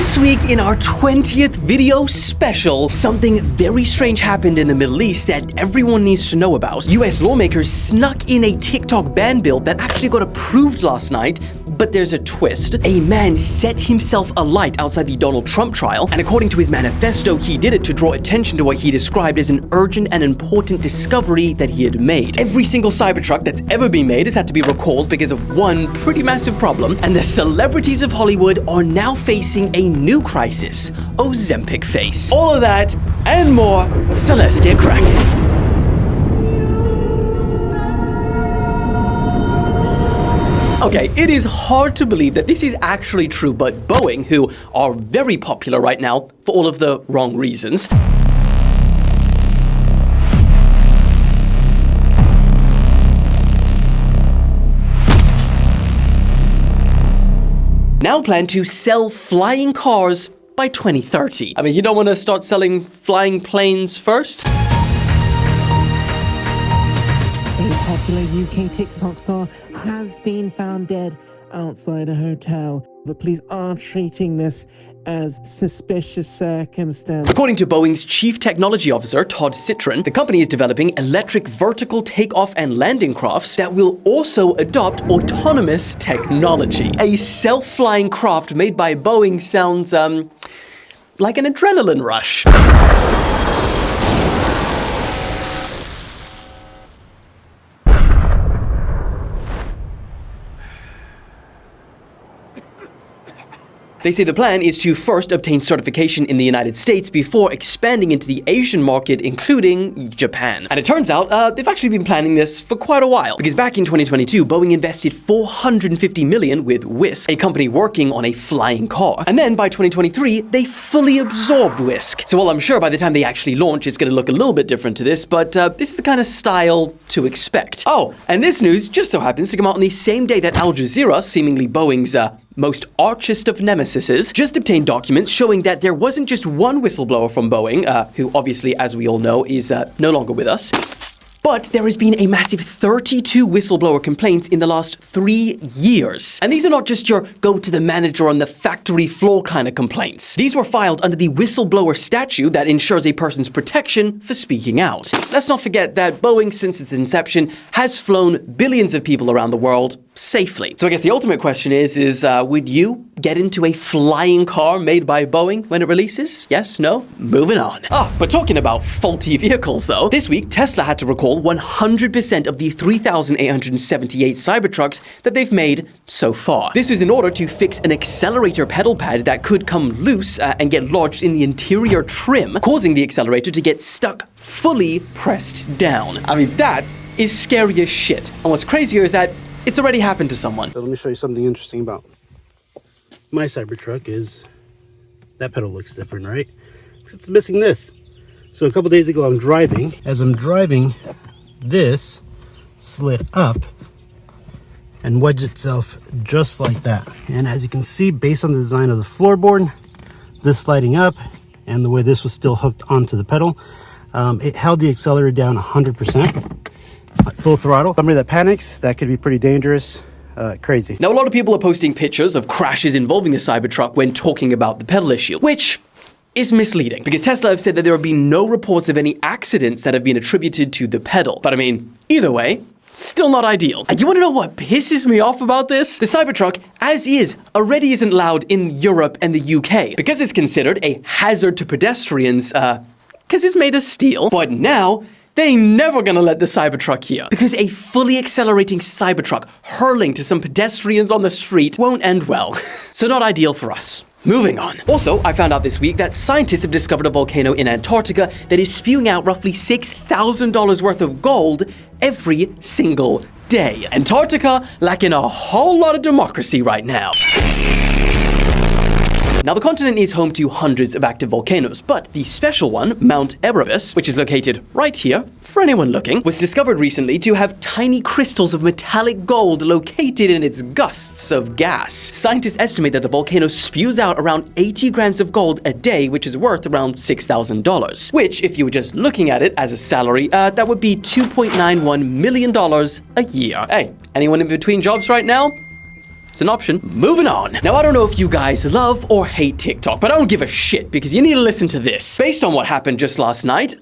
This week in our 20th video special, something very strange happened in the Middle East that everyone needs to know about. US lawmakers snuck in a TikTok ban bill that actually got approved last night, but there's a twist. A man set himself alight outside the Donald Trump trial, and according to his manifesto, he did it to draw attention to what he described as an urgent and important discovery that he had made. Every single Cybertruck that's ever been made has had to be recalled because of one pretty massive problem, and the celebrities of Hollywood are now facing a new crisis: Ozempic face. All of that and more, so let's get cracking. Okay, it is hard to believe that this is actually true, but Boeing, who are very popular right now for all of the wrong reasons, now plan to sell flying cars by 2030. I mean, you don't want to start selling flying planes first? A popular UK TikTok star has been found dead outside a hotel. The police are treating this as suspicious circumstance. According to Boeing's chief technology officer, Todd Citron, the company is developing electric vertical takeoff and landing crafts that will also adopt autonomous technology. A self-flying craft made by Boeing sounds, like an adrenaline rush. They say the plan is to first obtain certification in the United States before expanding into the Asian market, including Japan. And it turns out, they've actually been planning this for quite a while, because back in 2022, Boeing invested $450 million with Whisk, a company working on a flying car. And then by 2023, they fully absorbed Whisk. So while I'm sure by the time they actually launch, it's going to look a little bit different to this, but this is the kind of style to expect. Oh, and this news just so happens to come out on the same day that Al Jazeera, seemingly Boeing's most archest of nemesises, just obtained documents showing that there wasn't just one whistleblower from Boeing, who obviously, as we all know, is no longer with us, but there has been a massive 32 whistleblower complaints in the last 3 years. And these are not just your go to the manager on the factory floor kind of complaints. These were filed under the whistleblower statute that ensures a person's protection for speaking out. Let's not forget that Boeing, since its inception, has flown billions of people around the world safely. So I guess the ultimate question is would you get into a flying car made by Boeing when it releases? Yes? No? Moving on. But talking about faulty vehicles though, this week Tesla had to recall 100% of the 3,878 Cybertrucks that they've made so far. This was in order to fix an accelerator pedal pad that could come loose and get lodged in the interior trim, causing the accelerator to get stuck fully pressed down. I mean, that is scary as shit. And what's crazier is that it's already happened to someone. So let me show you something interesting about my Cybertruck is that pedal looks different, right? Because it's missing this. So a couple days ago I'm driving. As I'm driving, this slid up and wedged itself just like that. And as you can see, based on the design of the floorboard, this sliding up and the way this was still hooked onto the pedal, it held the accelerator down 100%. Full throttle. Somebody that panics, that could be pretty dangerous. Crazy. Now, a lot of people are posting pictures of crashes involving the Cybertruck when talking about the pedal issue, which is misleading, because Tesla have said that there have been no reports of any accidents that have been attributed to the pedal. But I mean, either way, still not ideal. And you want to know what pisses me off about this? The Cybertruck, as is, already isn't allowed in Europe and the UK, because it's considered a hazard to pedestrians, because it's made of steel. But now, they ain't never gonna let the Cybertruck here, because a fully accelerating Cybertruck hurling to some pedestrians on the street won't end well. So not ideal for us. Moving on. Also, I found out this week that scientists have discovered a volcano in Antarctica that is spewing out roughly $6,000 worth of gold every single day. Antarctica lacking a whole lot of democracy right now. Now, the continent is home to hundreds of active volcanoes, but the special one, Mount Erebus, which is located right here, for anyone looking, was discovered recently to have tiny crystals of metallic gold located in its gusts of gas. Scientists estimate that the volcano spews out around 80 grams of gold a day, which is worth around $6,000, which, if you were just looking at it as a salary, that would be $2.91 million a year. Hey, anyone in between jobs right now? it's an option. Moving on. Now, I don't know if you guys love or hate TikTok, but I don't give a shit because you need to listen to this. Based on what happened just last night,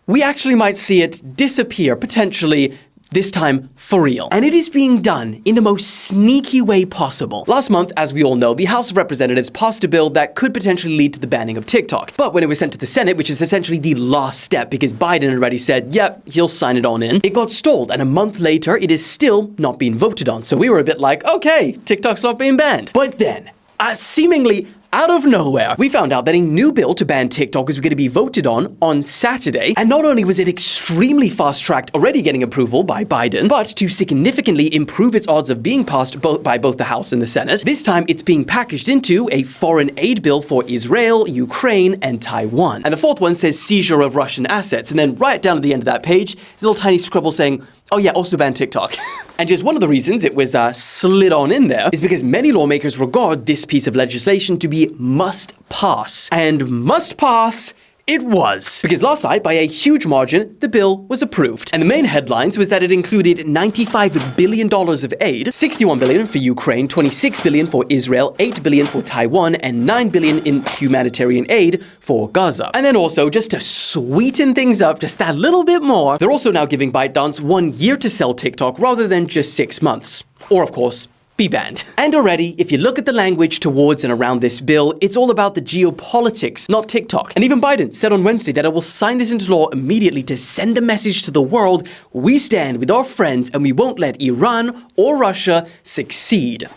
we actually might see it disappear, potentially, this time for real. And it is being done in the most sneaky way possible. Last month, as we all know, the House of Representatives passed a bill that could potentially lead to the banning of TikTok. But when it was sent to the Senate, which is essentially the last step because Biden already said, yep, he'll sign it on in, it got stalled. And a month later, it is still not being voted on. So we were a bit like, okay, TikTok's not being banned. But then, seemingly out of nowhere, we found out that a new bill to ban TikTok is going to be voted on Saturday. And not only was it extremely fast-tracked, already getting approval by Biden, but to significantly improve its odds of being passed by both the House and the Senate, this time it's being packaged into a foreign aid bill for Israel, Ukraine, and Taiwan. And the fourth one says seizure of Russian assets. And then right down at the end of that page, there's a little tiny scribble saying, oh yeah, also ban TikTok. And just one of the reasons it was slid on in there is because many lawmakers regard this piece of legislation to be must pass. And must pass it was. Because last night, by a huge margin, the bill was approved. And the main headlines was that it included $95 billion of aid, $61 billion for Ukraine, $26 billion for Israel, $8 billion for Taiwan, and $9 billion in humanitarian aid for Gaza. And then also, just to sweeten things up just that little bit more, they're also now giving ByteDance 1 year to sell TikTok rather than just 6 months. Or, of course, be banned. And already, if you look at the language towards and around this bill, it's all about the geopolitics, not TikTok. And even Biden said on Wednesday that it will sign this into law immediately to send a message to the world: we stand with our friends and we won't let Iran or Russia succeed.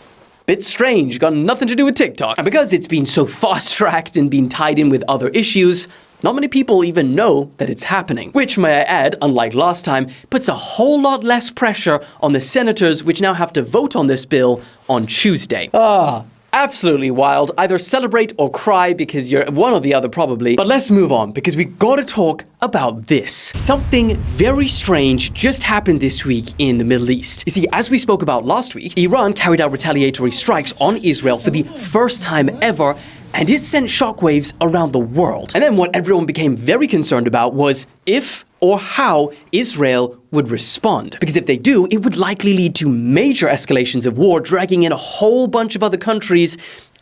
Bit strange, got nothing to do with TikTok. And because it's been so fast-tracked and been tied in with other issues, not many people even know that it's happening. Which, may I add, unlike last time, puts a whole lot less pressure on the senators, which now have to vote on this bill on Tuesday. Absolutely wild. Either celebrate or cry because you're one or the other probably. But let's move on because we gotta talk about this. Something very strange just happened this week in the Middle East. You see, as we spoke about last week, Iran carried out retaliatory strikes on Israel for the first time ever, and it sent shockwaves around the world. And then what everyone became very concerned about was if or how Israel would respond. Because if they do, it would likely lead to major escalations of war, dragging in a whole bunch of other countries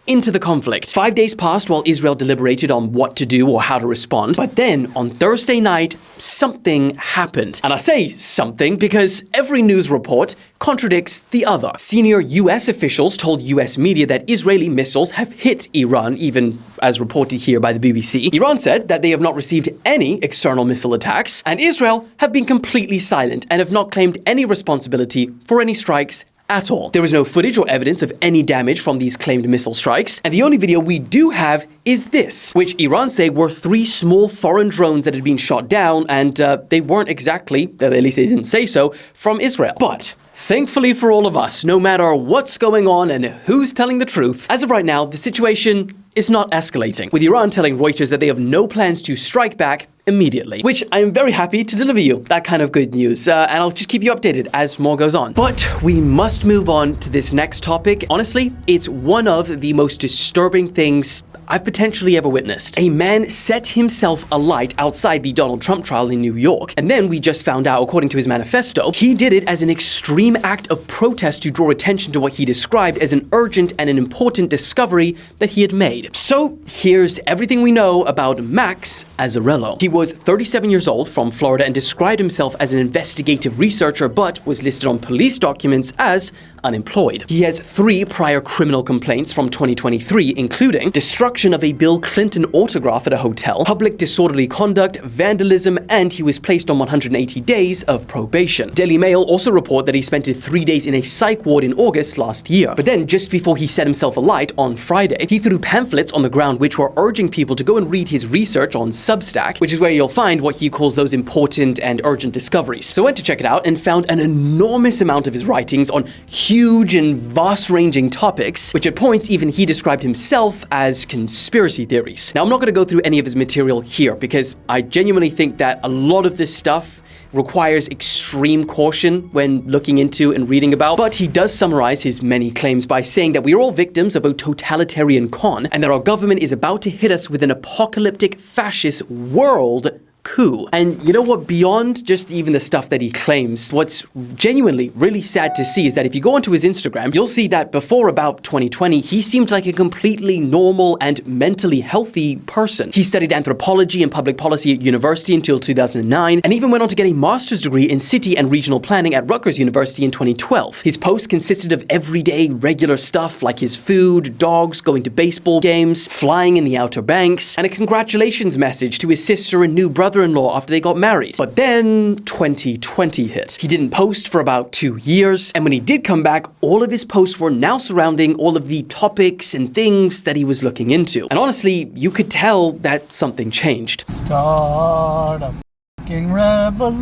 into the conflict. 5 days passed while Israel deliberated on what to do or how to respond. But then, on Thursday night, something happened. And I say something because every news report contradicts the other. Senior US officials told US media that Israeli missiles have hit Iran, even as reported here by the BBC. Iran said that they have not received any external missile attacks, and Israel have been completely silent and have not claimed any responsibility for any strikes at all. There is no footage or evidence of any damage from these claimed missile strikes, and the only video we do have is this, which Iran say were 3 small foreign drones that had been shot down, and they weren't exactly, at least they didn't say so, from Israel. But thankfully for all of us, no matter what's going on and who's telling the truth, as of right now, the situation is not escalating, with Iran telling Reuters that they have no plans to strike back immediately, which I am very happy to deliver you that kind of good news, and I'll just keep you updated as more goes on. But we must move on to this next topic. Honestly, it's one of the most disturbing things I've potentially ever witnessed. A man set himself alight outside the Donald Trump trial in New York, and then we just found out, according to his manifesto, he did it as an extreme act of protest to draw attention to what he described as an urgent and an important discovery that he had made. So here's everything we know about Max Azzarello. He was 37 years old, from Florida, and described himself as an investigative researcher, but was listed on police documents as unemployed. He has 3 prior criminal complaints from 2023, including destruction of a Bill Clinton autograph at a hotel, public disorderly conduct, vandalism, and he was placed on 180 days of probation. Daily Mail also report that he spent 3 days in a psych ward in August last year. But then, just before he set himself alight on Friday, he threw pamphlets on the ground which were urging people to go and read his research on Substack, which is where you'll find what he calls those important and urgent discoveries. So I went to check it out and found an enormous amount of his writings on huge and vast-ranging topics, which at points even he described himself as conspiracy theories. Now, I'm not going to go through any of his material here because I genuinely think that a lot of this stuff requires extreme caution when looking into and reading about, but he does summarize his many claims by saying that we are all victims of a totalitarian con and that our government is about to hit us with an apocalyptic fascist world coup. And you know what? Beyond just even the stuff that he claims, what's genuinely really sad to see is that if you go onto his Instagram, you'll see that before about 2020, he seemed like a completely normal and mentally healthy person. He studied anthropology and public policy at university until 2009, and even went on to get a master's degree in city and regional planning at Rutgers University in 2012. His posts consisted of everyday, regular stuff like his food, dogs, going to baseball games, flying in the Outer Banks, and a congratulations message to his sister and new brother-in-law after they got married. But then 2020 hit. He didn't post for about 2 years, and when he did come back, all of his posts were now surrounding all of the topics and things that he was looking into. And honestly, you could tell that something changed. Start a fucking revolution.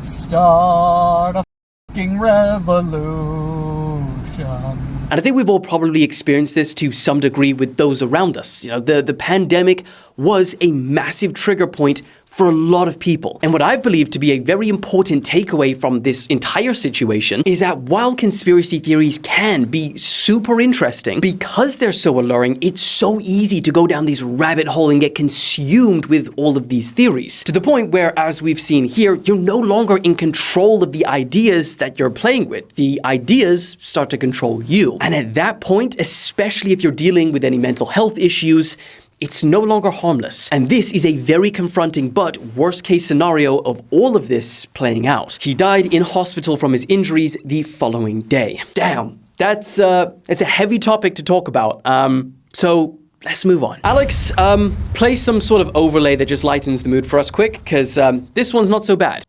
Start a fucking revolution. And I think we've all probably experienced this to some degree with those around us. You know, the pandemic was a massive trigger point for a lot of people. And what I've believed to be a very important takeaway from this entire situation is that while conspiracy theories can be super interesting, because they're so alluring, it's so easy to go down this rabbit hole and get consumed with all of these theories. To the point where, as we've seen here, you're no longer in control of the ideas that you're playing with. The ideas start to control you. And at that point, especially if you're dealing with any mental health issues, it's no longer harmless. And this is a very confronting but worst case scenario of all of this playing out. He died in hospital from his injuries the following day. Damn, it's a heavy topic to talk about. So let's move on. Alex, play some sort of overlay that just lightens the mood for us quick, because this one's not so bad.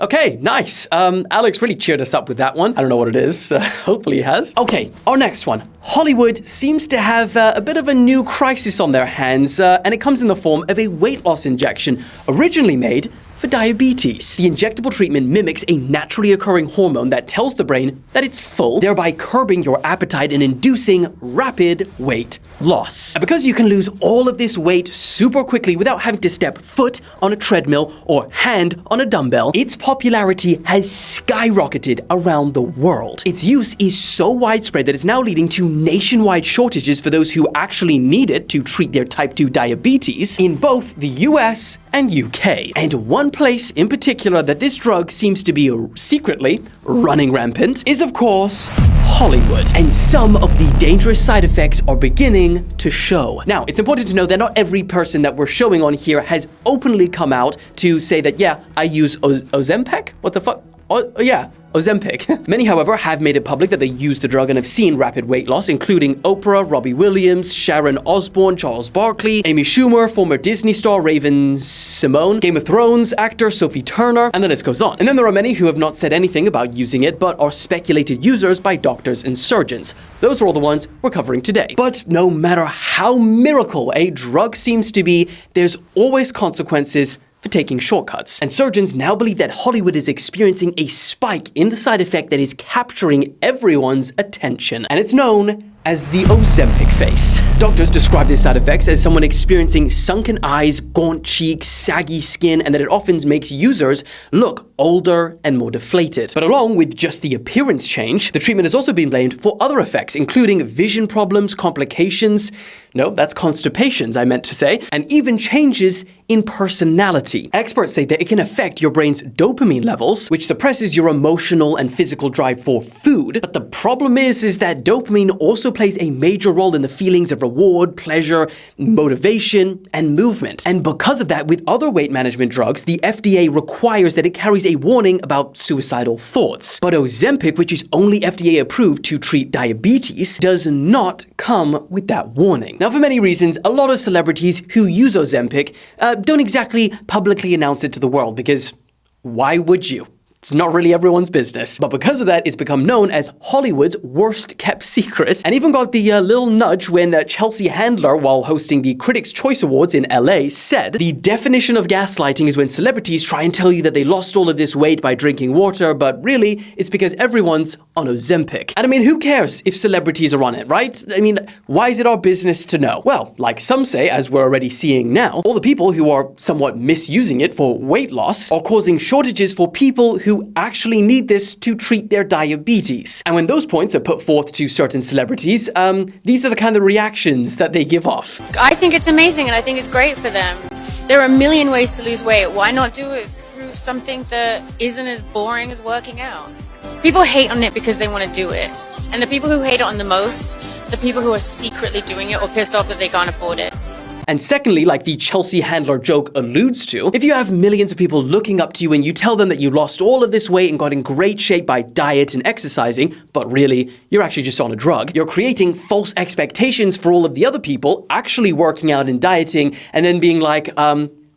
Okay, nice. Alex really cheered us up with that one. I don't know what it is. Hopefully he has. Okay, our next one. Hollywood seems to have a bit of a new crisis on their hands, and it comes in the form of a weight loss injection originally made for diabetes. The injectable treatment mimics a naturally occurring hormone that tells the brain that it's full, thereby curbing your appetite and inducing rapid weight loss. And because you can lose all of this weight super quickly without having to step foot on a treadmill or hand on a dumbbell, its popularity has skyrocketed around the world. Its use is so widespread that it's now leading to nationwide shortages for those who actually need it to treat their type 2 diabetes in both the US and UK. And one place in particular that this drug seems to be secretly running rampant is, of course, Hollywood. And some of the dangerous side effects are beginning to show. Now, it's important to know that not every person that we're showing on here has openly come out to say that, yeah, I use Ozempic? What the fuck? Oh, yeah, Ozempic. Many, however, have made it public that they use the drug and have seen rapid weight loss, including Oprah, Robbie Williams, Sharon Osbourne, Charles Barkley, Amy Schumer, former Disney star Raven Simone, Game of Thrones actor Sophie Turner, and the list goes on. And then there are many who have not said anything about using it, but are speculated users by doctors and surgeons. Those are all the ones we're covering today. But no matter how miracle a drug seems to be, there's always consequences for taking shortcuts. And surgeons now believe that Hollywood is experiencing a spike in the side effect that is capturing everyone's attention. And it's known as the Ozempic face. Doctors describe these side effects as someone experiencing sunken eyes, gaunt cheeks, saggy skin, and that it often makes users look older and more deflated. But along with just the appearance change, the treatment has also been blamed for other effects, including vision problems, complications, no, that's constipations, I meant to say, and even changes in personality. Experts say that it can affect your brain's dopamine levels, which suppresses your emotional and physical drive for food. But the problem is that dopamine also plays a major role in the feelings of reward, pleasure, motivation, and movement. And because of that, with other weight management drugs, the FDA requires that it carries a warning about suicidal thoughts. But Ozempic, which is only FDA approved to treat diabetes, does not come with that warning. Now, for many reasons, a lot of celebrities who use Ozempic don't exactly publicly announce it to the world, because why would you? It's not really everyone's business. But because of that, it's become known as Hollywood's worst kept secret, and even got the little nudge when Chelsea Handler, while hosting the Critics' Choice Awards in LA, said, "The definition of gaslighting is when celebrities try and tell you that they lost all of this weight by drinking water, but really, it's because everyone's on Ozempic." And I mean, who cares if celebrities are on it, right? I mean, why is it our business to know? Well, like some say, as we're already seeing now, all the people who are somewhat misusing it for weight loss are causing shortages for people who actually need this to treat their diabetes. And when those points are put forth to certain celebrities, these are the kind of reactions that they give off. I think it's amazing and I think it's great for them. There are a million ways to lose weight. Why not do it through something that isn't as boring as working out? People hate on it because they want to do it. And the people who hate it on the most, the people who are secretly doing it or pissed off that they can't afford it. And secondly, like the Chelsea Handler joke alludes to, if you have millions of people looking up to you and you tell them that you lost all of this weight and got in great shape by diet and exercising, but really, you're actually just on a drug, you're creating false expectations for all of the other people actually working out and dieting and then being like,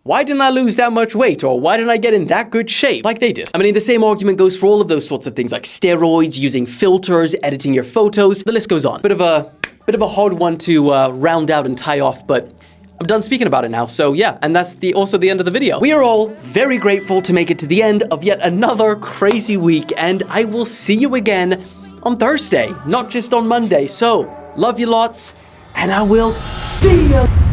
why didn't I lose that much weight? Or why didn't I get in that good shape? Like they did. I mean, the same argument goes for all of those sorts of things like steroids, using filters, editing your photos, the list goes on. Bit of a hard one to round out and tie off, but I'm done speaking about it now, so yeah, and that's also the end of the video. We are all very grateful to make it to the end of yet another crazy week, and I will see you again on Thursday, not just on Monday. So, love you lots, and I will see you.